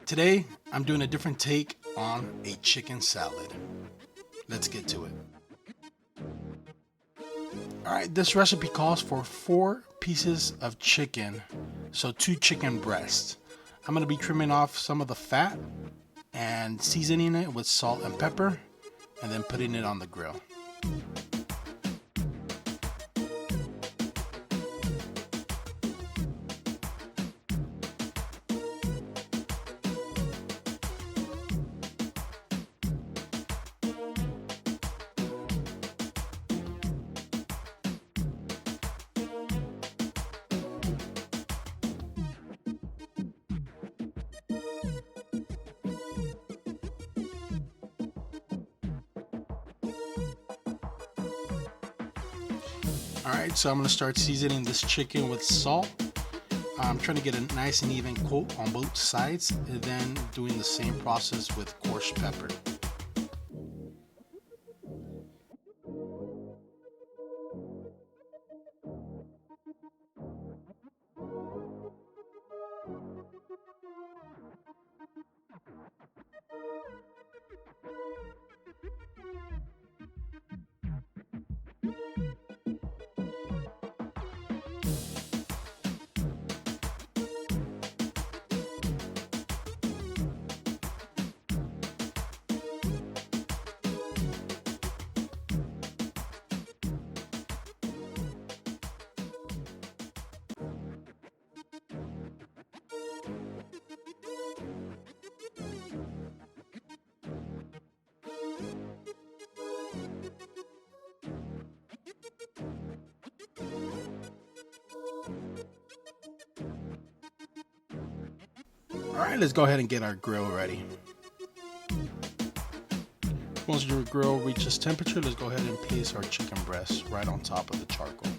Today, I'm doing a different take on a chicken salad. Let's get to it. Alright, this recipe calls for 4 pieces of chicken, so 2 chicken breasts. I'm going to be trimming off some of the fat and seasoning it with salt and pepper, and then putting it on the grill. Alright, so I'm going to start seasoning this chicken with salt. I'm trying to get a nice and even coat on both sides, and then doing the same process with coarse pepper. Alright, let's go ahead and get our grill ready. Once your grill reaches temperature, let's go ahead and place our chicken breast right on top of the charcoal.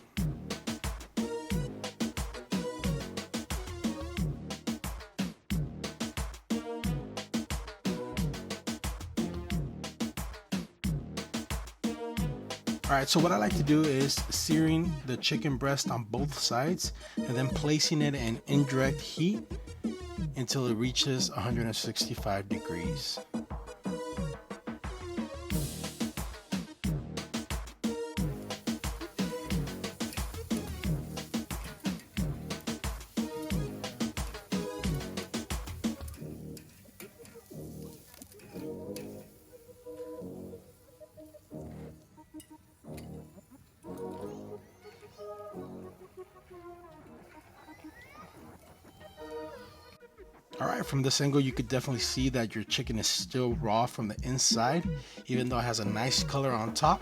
Alright, so what I like to do is searing the chicken breast on both sides and then placing it in indirect heat until it reaches 165 degrees. Alright, from this angle you could definitely see that your chicken is still raw from the inside, even though it has a nice color on top,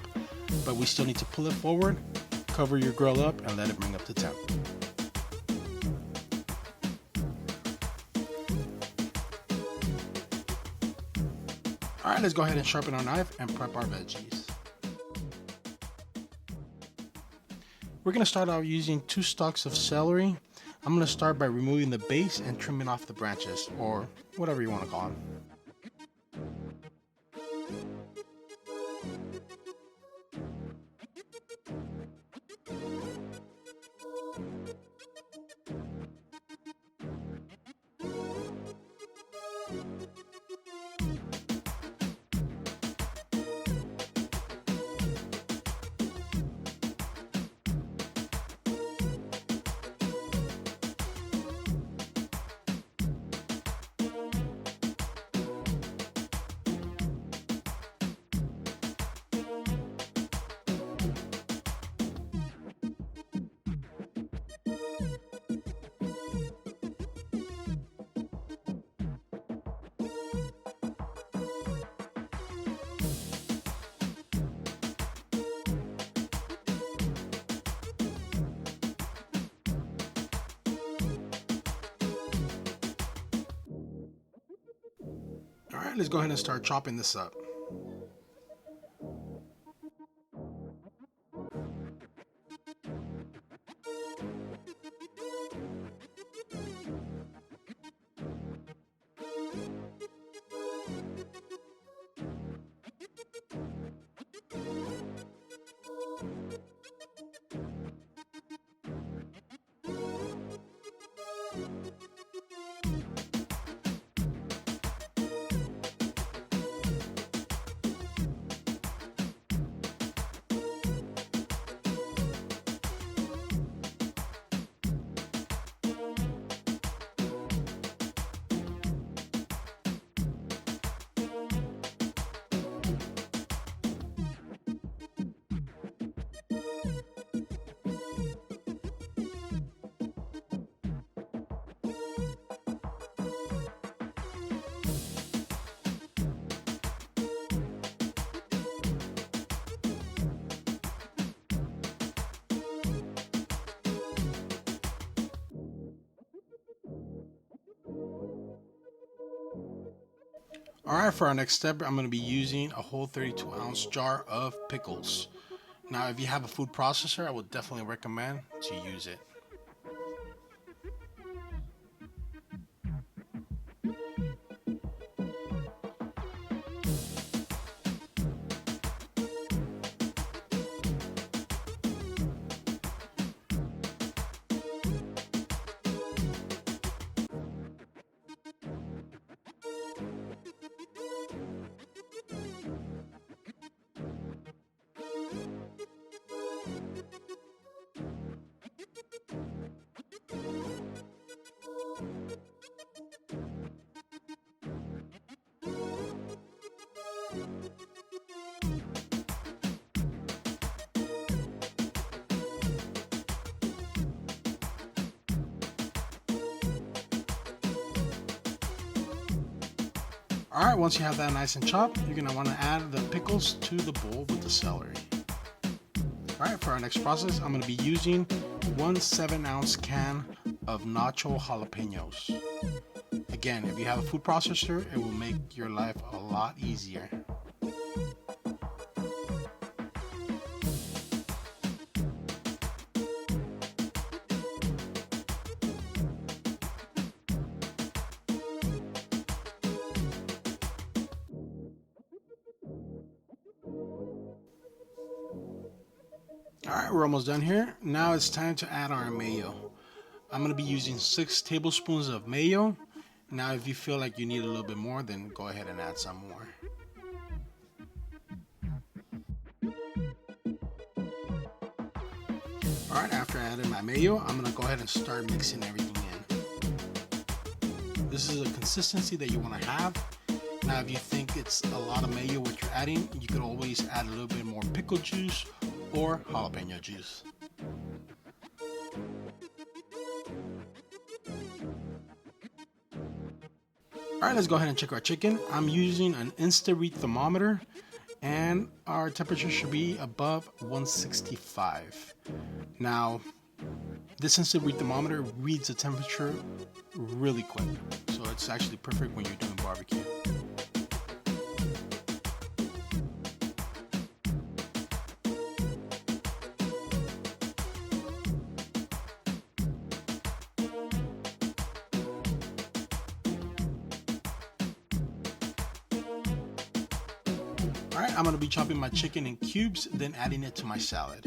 but we still need to pull it forward, cover your grill up, and let it bring up to temp. Alright, let's go ahead and sharpen our knife and prep our veggies. We're going to start out using 2 stalks of celery. I'm going to start by removing the base and trimming off the branches, or whatever you want to call them. Alright, let's go ahead and start chopping this up. Alright, for our next step, I'm going to be using a whole 32-ounce jar of pickles. Now, if you have a food processor, I would definitely recommend to use it. Alright, once you have that nice and chopped, you're going to want to add the pickles to the bowl with the celery. Alright, for our next process, I'm going to be using one 7-ounce can of nacho jalapeños. Again, if you have a food processor, it will make your life a lot easier. Alright, we're almost done here. Now it's time to add our mayo. I'm going to be using 6 tablespoons of mayo. Now if you feel like you need a little bit more, then go ahead and add some more. Alright, after adding my mayo, I'm going to go ahead and start mixing everything in. This is a consistency that you want to have. Now if you think it's a lot of mayo what you're adding, you could always add a little bit more pickle juice or jalapeno juice. Alright, let's go ahead and check our chicken. I'm using an Insta-Read thermometer and our temperature should be above 165. Now, this Insta-Read thermometer reads the temperature really quick, so it's actually perfect when you're doing barbecue. Alright, I'm going to be chopping my chicken in cubes, then adding it to my salad.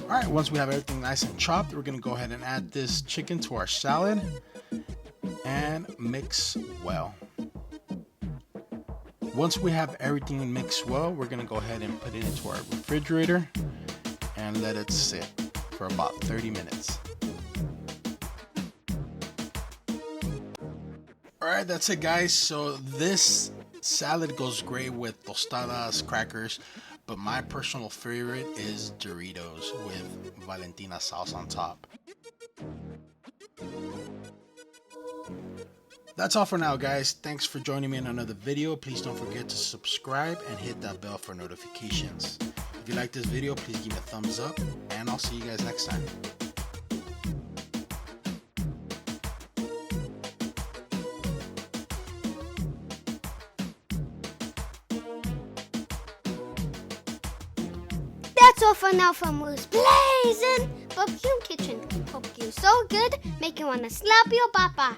Alright, once we have everything nice and chopped, we're going to go ahead and add this chicken to our salad and mix well. Once we have everything mixed well, we're going to go ahead and put it into our refrigerator and let it sit for about 30 minutes. Alright, that's it guys. So this salad goes great with tostadas, crackers, but my personal favorite is Doritos with Valentina sauce on top. That's all for now, guys. Thanks for joining me in another video. Please don't forget to subscribe and hit that bell for notifications. If you like this video, please give me a thumbs up, and I'll see you guys next time. That's all for now from Will's Blazing BBQ Kitchen. Hope you so good, make you wanna slap your papa.